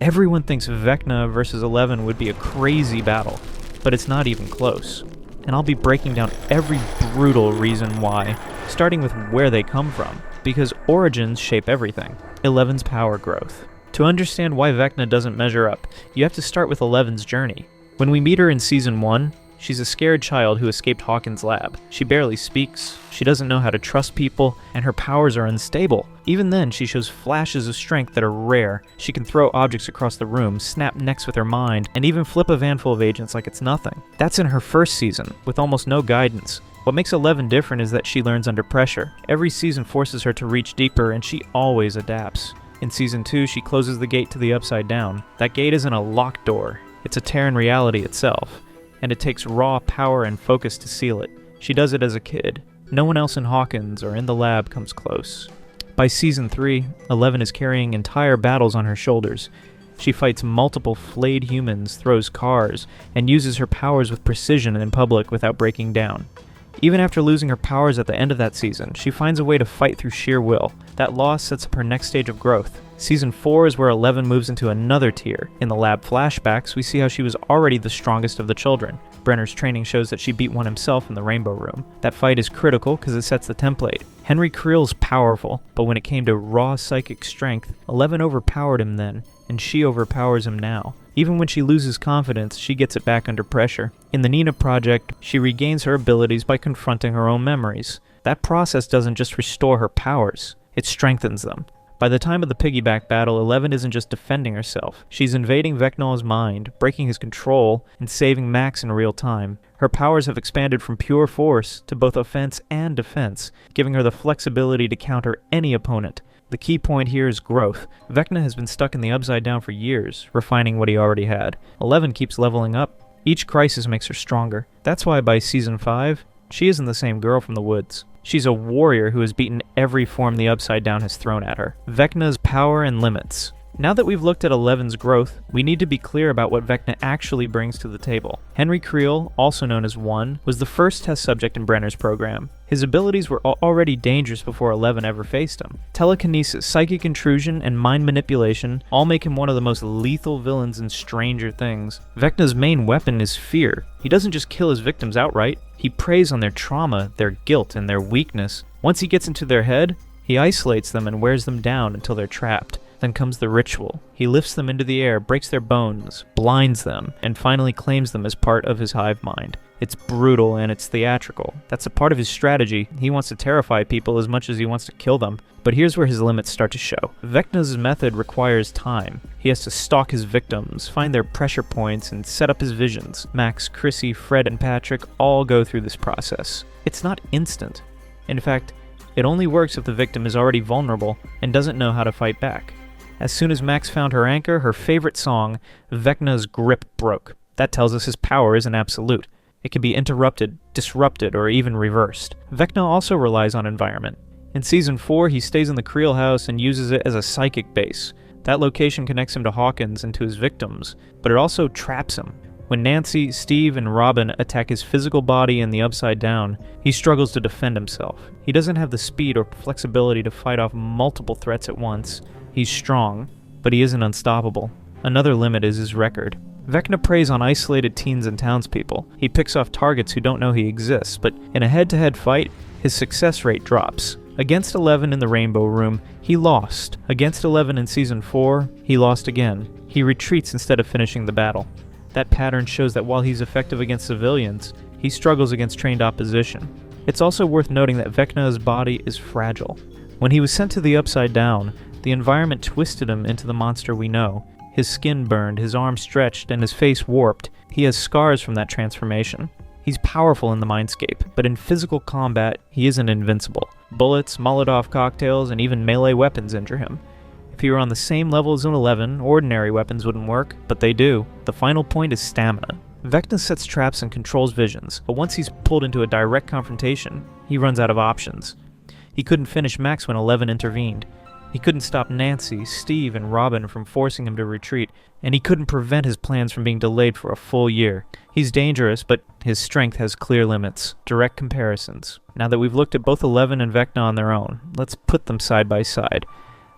Everyone thinks Vecna versus 11 would be a crazy battle, but it's not even close. And I'll be breaking down every brutal reason why, starting with where they come from, because origins shape everything. 11's power growth. To understand why Vecna doesn't measure up, you have to start with 11's journey. When we meet her in Season 1, she's a scared child who escaped Hawkins' lab. She barely speaks, she doesn't know how to trust people, and her powers are unstable. Even then, she shows flashes of strength that are rare. She can throw objects across the room, snap necks with her mind, and even flip a van full of agents like it's nothing. That's in her first season, with almost no guidance. What makes 11 different is that she learns under pressure. Every season forces her to reach deeper, and she always adapts. In Season 2, she closes the gate to the Upside Down. That gate isn't a locked door, it's a tear in reality itself. And it takes raw power and focus to seal it. She does it as a kid. No one else in Hawkins or in the lab comes close. By Season 3, 11 is carrying entire battles on her shoulders. She fights multiple flayed humans, throws cars, and uses her powers with precision in public without breaking down. Even after losing her powers at the end of that season, she finds a way to fight through sheer will. That loss sets up her next stage of growth. Season 4 is where 11 moves into another tier. In the lab flashbacks, we see how she was already the strongest of the children. Brenner's training shows that she beat one himself in the Rainbow Room. That fight is critical because it sets the template. Henry Creel's powerful, but when it came to raw psychic strength, 11 overpowered him then, and she overpowers him now. Even when she loses confidence, she gets it back under pressure. In the Nina Project, she regains her abilities by confronting her own memories. That process doesn't just restore her powers, it strengthens them. By the time of the piggyback battle, 11 isn't just defending herself. She's invading Vecna's mind, breaking his control, and saving Max in real time. Her powers have expanded from pure force to both offense and defense, giving her the flexibility to counter any opponent. The key point here is growth. Vecna has been stuck in the Upside Down for years, refining what he already had. 11 keeps leveling up. Each crisis makes her stronger. That's why by Season 5, she isn't the same girl from the woods. She's a warrior who has beaten every form the Upside Down has thrown at her. Vecna's power and limits. Now that we've looked at 11's growth, we need to be clear about what Vecna actually brings to the table. Henry Creel, also known as 1, was the first test subject in Brenner's program. His abilities were already dangerous before 11 ever faced him. Telekinesis, psychic intrusion, and mind manipulation all make him one of the most lethal villains in Stranger Things. Vecna's main weapon is fear. He doesn't just kill his victims outright, he preys on their trauma, their guilt, and their weakness. Once he gets into their head, he isolates them and wears them down until they're trapped. Then comes the ritual. He lifts them into the air, breaks their bones, blinds them, and finally claims them as part of his hive mind. It's brutal and it's theatrical. That's a part of his strategy. He wants to terrify people as much as he wants to kill them. But here's where his limits start to show. Vecna's method requires time. He has to stalk his victims, find their pressure points, and set up his visions. Max, Chrissy, Fred, and Patrick all go through this process. It's not instant. In fact, it only works if the victim is already vulnerable and doesn't know how to fight back. As soon as Max found her anchor, her favorite song, Vecna's grip broke. That tells us his power isn't absolute. It can be interrupted, disrupted, or even reversed. Vecna also relies on environment. In Season 4, he stays in the Creel house and uses it as a psychic base. That location connects him to Hawkins and to his victims, but it also traps him. When Nancy, Steve, and Robin attack his physical body in the Upside Down, he struggles to defend himself. He doesn't have the speed or flexibility to fight off multiple threats at once. He's strong, but he isn't unstoppable. Another limit is his record. Vecna preys on isolated teens and townspeople. He picks off targets who don't know he exists, but in a head-to-head fight, his success rate drops. Against 11 in the Rainbow Room, he lost. Against 11 in Season 4, he lost again. He retreats instead of finishing the battle. That pattern shows that while he's effective against civilians, he struggles against trained opposition. It's also worth noting that Vecna's body is fragile. When he was sent to the Upside Down, the environment twisted him into the monster we know. His skin burned, his arms stretched, and his face warped. He has scars from that transformation. He's powerful in the mindscape, but in physical combat, he isn't invincible. Bullets, Molotov cocktails, and even melee weapons injure him. If he were on the same level as an 11, ordinary weapons wouldn't work, but they do. The final point is stamina. Vecna sets traps and controls visions, but once he's pulled into a direct confrontation, he runs out of options. He couldn't finish Max when 11 intervened. He couldn't stop Nancy, Steve, and Robin from forcing him to retreat, and he couldn't prevent his plans from being delayed for a full year. He's dangerous, but his strength has clear limits. Direct comparisons. Now that we've looked at both 11 and Vecna on their own, let's put them side by side.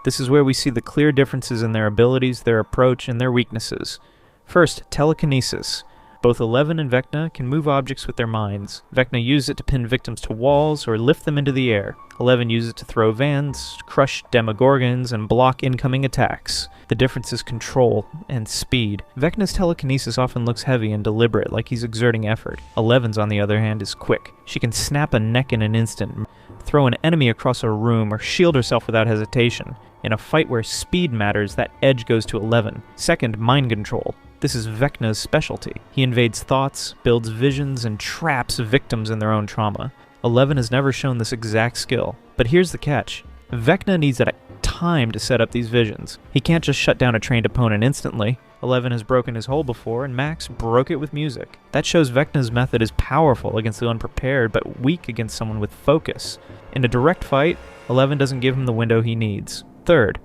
This is where we see the clear differences in their abilities, their approach, and their weaknesses. First, telekinesis. Both 11 and Vecna can move objects with their minds. Vecna uses it to pin victims to walls or lift them into the air. 11 uses it to throw vans, crush demogorgons, and block incoming attacks. The difference is control and speed. Vecna's telekinesis often looks heavy and deliberate, like he's exerting effort. 11's, on the other hand, is quick. She can snap a neck in an instant, throw an enemy across a room, or shield herself without hesitation. In a fight where speed matters, that edge goes to 11. Second, mind control. This is Vecna's specialty. He invades thoughts, builds visions, and traps victims in their own trauma. 11 has never shown this exact skill. But here's the catch. Vecna needs time to set up these visions. He can't just shut down a trained opponent instantly. 11 has broken his hole before, and Max broke it with music. That shows Vecna's method is powerful against the unprepared, but weak against someone with focus. In a direct fight, 11 doesn't give him the window he needs. Third,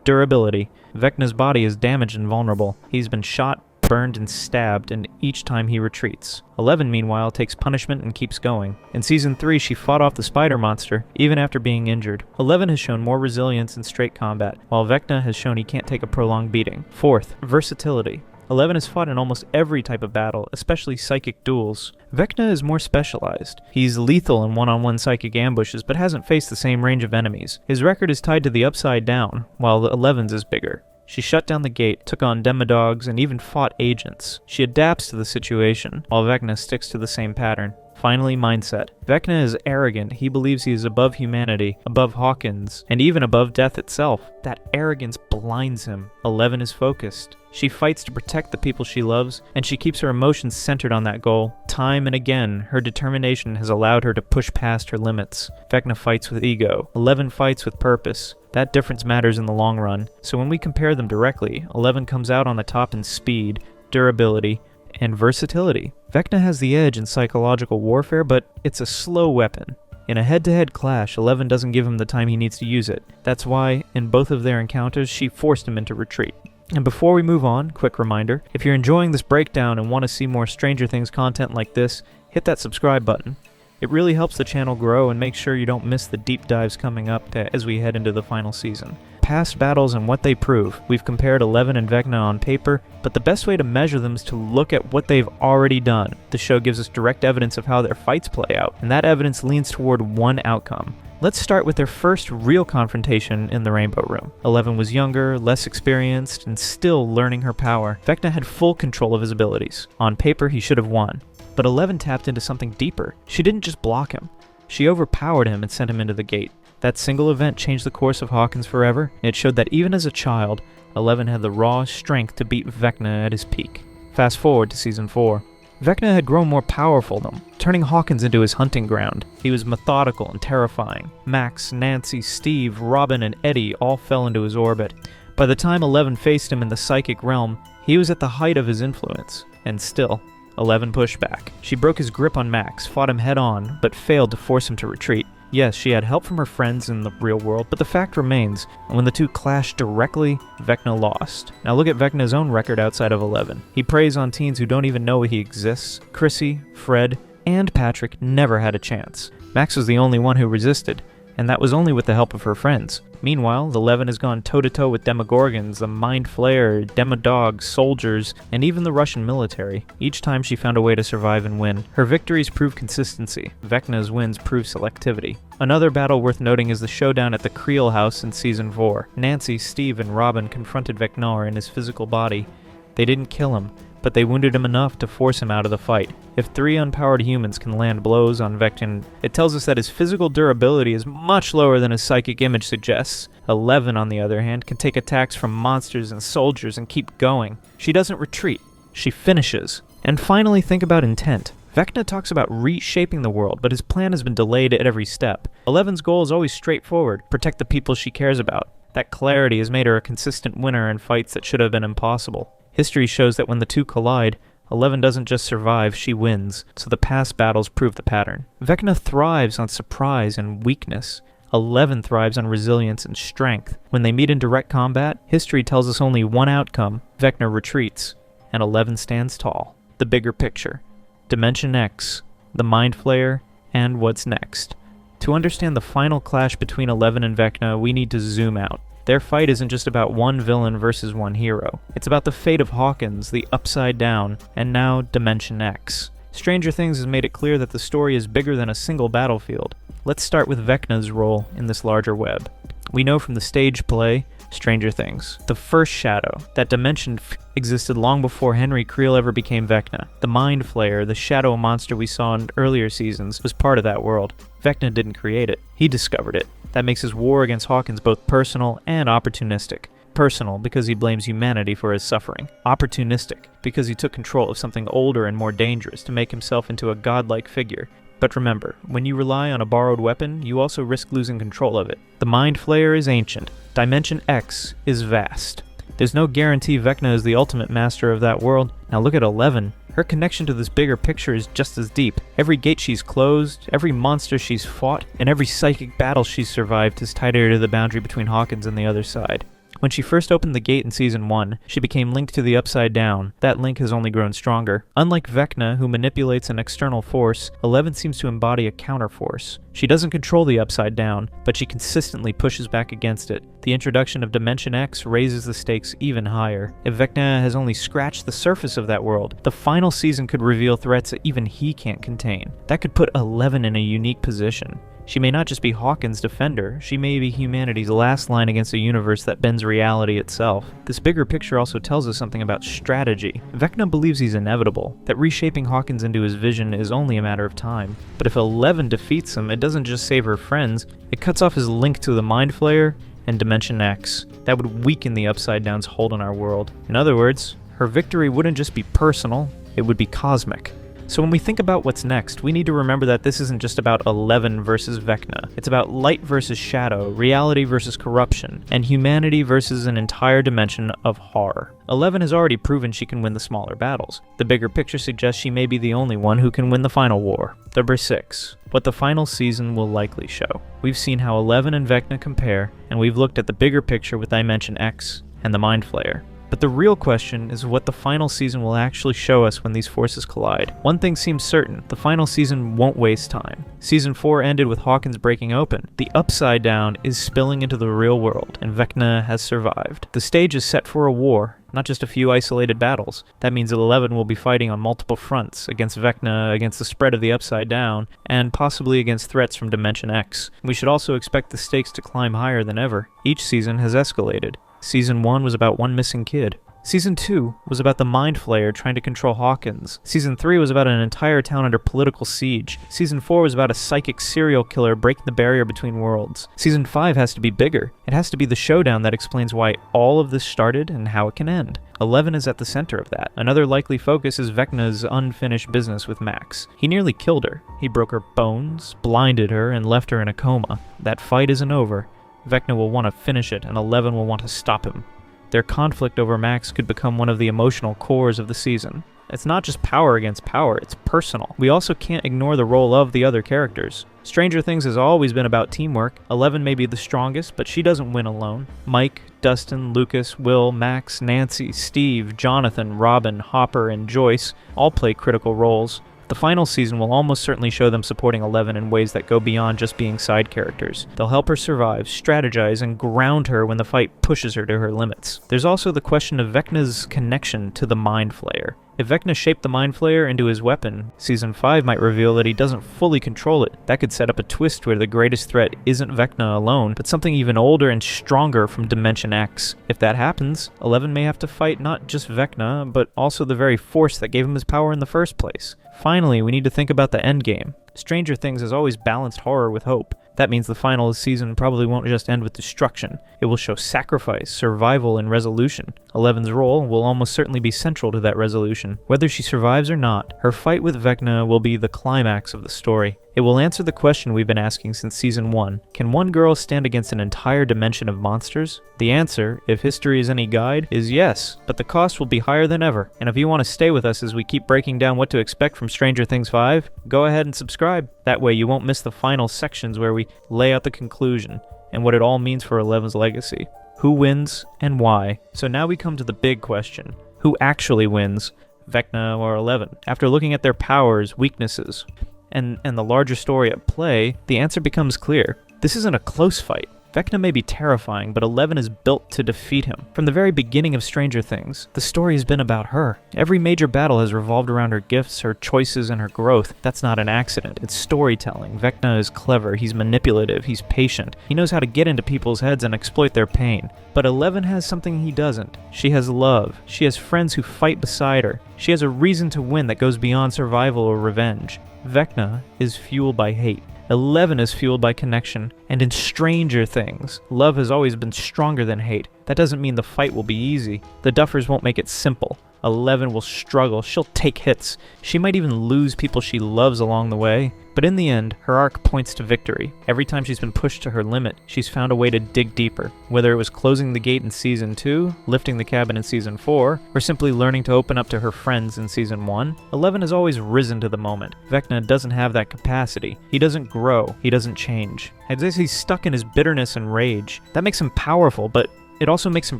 durability. Vecna's body is damaged and vulnerable. He's been shot, burned, and stabbed, and each time he retreats. 11, meanwhile, takes punishment and keeps going. In Season 3, she fought off the spider monster, even after being injured. 11 has shown more resilience in straight combat, while Vecna has shown he can't take a prolonged beating. Fourth, versatility. 11 has fought in almost every type of battle, especially psychic duels. Vecna is more specialized. He's lethal in one-on-one psychic ambushes, but hasn't faced the same range of enemies. His record is tied to the Upside Down, while the 11's is bigger. She shut down the gate, took on demodogs, and even fought agents. She adapts to the situation, while Vecna sticks to the same pattern. Finally, mindset. Vecna is arrogant. He believes he is above humanity, above Hawkins, and even above death itself. That arrogance blinds him. 11 is focused. She fights to protect the people she loves, and she keeps her emotions centered on that goal. Time and again, her determination has allowed her to push past her limits. Vecna fights with ego. 11 fights with purpose. That difference matters in the long run, so when we compare them directly, 11 comes out on the top in speed, durability, and versatility. Vecna has the edge in psychological warfare, but it's a slow weapon. In a head-to-head clash, 11 doesn't give him the time he needs to use it. That's why, in both of their encounters, she forced him into retreat. And before we move on, quick reminder, if you're enjoying this breakdown and want to see more Stranger Things content like this, hit that subscribe button. It really helps the channel grow and make sure you don't miss the deep dives coming up as we head into the final season. Past battles and what they prove. We've compared 11 and Vecna on paper, but the best way to measure them is to look at what they've already done. The show gives us direct evidence of how their fights play out, and that evidence leans toward one outcome. Let's start with their first real confrontation in the Rainbow Room. 11 was younger, less experienced, and still learning her power. Vecna had full control of his abilities. On paper, he should have won. But 11 tapped into something deeper. She didn't just block him. She overpowered him and sent him into the gate. That single event changed the course of Hawkins forever. It showed that even as a child, 11 had the raw strength to beat Vecna at his peak. Fast forward to Season 4. Vecna had grown more powerful than him, turning Hawkins into his hunting ground. He was methodical and terrifying. Max, Nancy, Steve, Robin, and Eddie all fell into his orbit. By the time 11 faced him in the psychic realm, he was at the height of his influence. And still, 11 pushed back. She broke his grip on Max, fought him head-on, but failed to force him to retreat. Yes, she had help from her friends in the real world, but the fact remains, when the two clashed directly, Vecna lost. Now look at Vecna's own record outside of 11. He preys on teens who don't even know he exists. Chrissy, Fred, and Patrick never had a chance. Max was the only one who resisted, and that was only with the help of her friends. Meanwhile, 11 has gone toe-to-toe with Demogorgons, the Mind Flayer, Demodogs, soldiers, and even the Russian military. Each time she found a way to survive and win. Her victories prove consistency. Vecna's wins prove selectivity. Another battle worth noting is the showdown at the Creel house in Season 4. Nancy, Steve, and Robin confronted Vecna in his physical body. They didn't kill him, but they wounded him enough to force him out of the fight. If 3 unpowered humans can land blows on Vecna, it tells us that his physical durability is much lower than his psychic image suggests. 11, on the other hand, can take attacks from monsters and soldiers and keep going. She doesn't retreat. She finishes. And finally, think about intent. Vecna talks about reshaping the world, but his plan has been delayed at every step. 11's goal is always straightforward: protect the people she cares about. That clarity has made her a consistent winner in fights that should have been impossible. History shows that when the two collide, 11 doesn't just survive, she wins, so the past battles prove the pattern. Vecna thrives on surprise and weakness. 11 thrives on resilience and strength. When they meet in direct combat, history tells us only one outcome: Vecna retreats, and 11 stands tall. The bigger picture. Dimension X, the Mind Flayer, and what's next. To understand the final clash between 11 and Vecna, we need to zoom out. Their fight isn't just about one villain versus one hero. It's about the fate of Hawkins, the Upside Down, and now Dimension X. Stranger Things has made it clear that the story is bigger than a single battlefield. Let's start with Vecna's role in this larger web. We know from the stage play, Stranger Things, the first shadow, that Dimension existed long before Henry Creel ever became Vecna. The Mind Flayer, the shadow monster we saw in earlier seasons, was part of that world. Vecna didn't create it, he discovered it. That makes his war against Hawkins both personal and opportunistic. Personal, because he blames humanity for his suffering. Opportunistic, because he took control of something older and more dangerous to make himself into a godlike figure. But remember, when you rely on a borrowed weapon, you also risk losing control of it. The Mind Flayer is ancient. Dimension X is vast. There's no guarantee Vecna is the ultimate master of that world. Now look at 11. Her connection to this bigger picture is just as deep. Every gate she's closed, every monster she's fought, and every psychic battle she's survived is tied her to the boundary between Hawkins and the other side. When she first opened the gate in Season 1, she became linked to the Upside Down. That link has only grown stronger. Unlike Vecna, who manipulates an external force, 11 seems to embody a counterforce. She doesn't control the Upside Down, but she consistently pushes back against it. The introduction of Dimension X raises the stakes even higher. If Vecna has only scratched the surface of that world, the final season could reveal threats that even he can't contain. That could put 11 in a unique position. She may not just be Hawkins' defender, she may be humanity's last line against a universe that bends reality itself. This bigger picture also tells us something about strategy. Vecna believes he's inevitable, that reshaping Hawkins into his vision is only a matter of time. But if 11 defeats him, it doesn't just save her friends, it cuts off his link to the Mind Flayer and Dimension X. That would weaken the Upside Down's hold on our world. In other words, her victory wouldn't just be personal, it would be cosmic. So when we think about what's next, we need to remember that this isn't just about 11 versus Vecna. It's about light versus shadow, reality versus corruption, and humanity versus an entire dimension of horror. 11 has already proven she can win the smaller battles. The bigger picture suggests she may be the only one who can win the final war. Number 6. What the final season will likely show. We've seen how 11 and Vecna compare, and we've looked at the bigger picture with Dimension X and the Mind Flayer. But the real question is what the final season will actually show us when these forces collide. One thing seems certain, the final season won't waste time. Season 4 ended with Hawkins breaking open. The Upside Down is spilling into the real world, and Vecna has survived. The stage is set for a war, not just a few isolated battles. That means that 11 will be fighting on multiple fronts, against Vecna, against the spread of the Upside Down, and possibly against threats from Dimension X. We should also expect the stakes to climb higher than ever. Each season has escalated. Season 1 was about one missing kid. Season 2 was about the Mind Flayer trying to control Hawkins. Season 3 was about an entire town under political siege. Season 4 was about a psychic serial killer breaking the barrier between worlds. Season 5 has to be bigger. It has to be the showdown that explains why all of this started and how it can end. 11 is at the center of that. Another likely focus is Vecna's unfinished business with Max. He nearly killed her. He broke her bones, blinded her, and left her in a coma. That fight isn't over. Vecna will want to finish it, and 11 will want to stop him. Their conflict over Max could become one of the emotional cores of the season. It's not just power against power, it's personal. We also can't ignore the role of the other characters. Stranger Things has always been about teamwork. 11 may be the strongest, but she doesn't win alone. Mike, Dustin, Lucas, Will, Max, Nancy, Steve, Jonathan, Robin, Hopper, and Joyce all play critical roles. The final season will almost certainly show them supporting 11 in ways that go beyond just being side characters. They'll help her survive, strategize, and ground her when the fight pushes her to her limits. There's also the question of Vecna's connection to the Mind Flayer. If Vecna shaped the Mind Flayer into his weapon, Season 5 might reveal that he doesn't fully control it. That could set up a twist where the greatest threat isn't Vecna alone, but something even older and stronger from Dimension X. If that happens, 11 may have to fight not just Vecna, but also the very force that gave him his power in the first place. Finally, we need to think about the endgame. Stranger Things has always balanced horror with hope. That means the final season probably won't just end with destruction. It will show sacrifice, survival, and resolution. 11's role will almost certainly be central to that resolution. Whether she survives or not, her fight with Vecna will be the climax of the story. It will answer the question we've been asking since Season 1. Can one girl stand against an entire dimension of monsters? The answer, if history is any guide, is yes, but the cost will be higher than ever. And if you want to stay with us as we keep breaking down what to expect from Stranger Things 5, go ahead and subscribe. That way you won't miss the final sections where we lay out the conclusion and what it all means for 11's legacy. Who wins and why? So now we come to the big question. Who actually wins, Vecna or 11? After looking at their powers, weaknesses, and the larger story at play, the answer becomes clear. This isn't a close fight. Vecna may be terrifying, but 11 is built to defeat him. From the very beginning of Stranger Things, the story has been about her. Every major battle has revolved around her gifts, her choices, and her growth. That's not an accident. It's storytelling. Vecna is clever, he's manipulative, he's patient. He knows how to get into people's heads and exploit their pain. But 11 has something he doesn't. She has love. She has friends who fight beside her. She has a reason to win that goes beyond survival or revenge. Vecna is fueled by hate. 11 is fueled by connection, and in Stranger Things, love has always been stronger than hate. That doesn't mean the fight will be easy. The Duffers won't make it simple. 11 will struggle, she'll take hits, she might even lose people she loves along the way. But in the end, her arc points to victory. Every time she's been pushed to her limit, she's found a way to dig deeper. Whether it was closing the gate in Season 2, lifting the cabin in Season 4, or simply learning to open up to her friends in Season 1, 11 has always risen to the moment. Vecna doesn't have that capacity. He doesn't grow. He doesn't change. As if he's stuck in his bitterness and rage. That makes him powerful, but it also makes him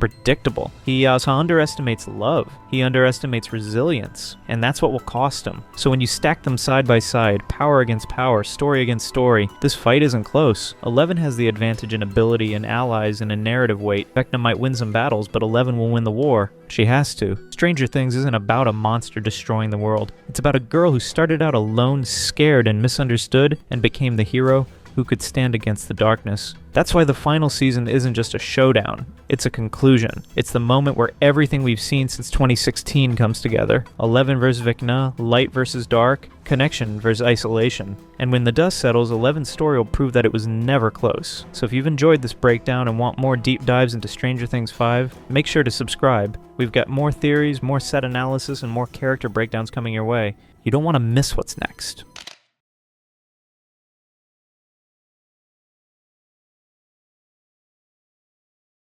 predictable. He also underestimates love. He underestimates resilience, and that's what will cost him. So when you stack them side by side, power against power, story against story, this fight isn't close. 11 has the advantage in ability and allies and in narrative weight. Vecna might win some battles, but 11 will win the war. She has to. Stranger Things isn't about a monster destroying the world. It's about a girl who started out alone, scared, and misunderstood, and became the hero who could stand against the darkness. That's why the final season isn't just a showdown, it's a conclusion. It's the moment where everything we've seen since 2016 comes together. 11 versus Vecna, light versus dark, connection versus isolation. And when the dust settles, 11's story will prove that it was never close. So if you've enjoyed this breakdown and want more deep dives into Stranger Things 5, make sure to subscribe. We've got more theories, more set analysis, and more character breakdowns coming your way. You don't want to miss what's next.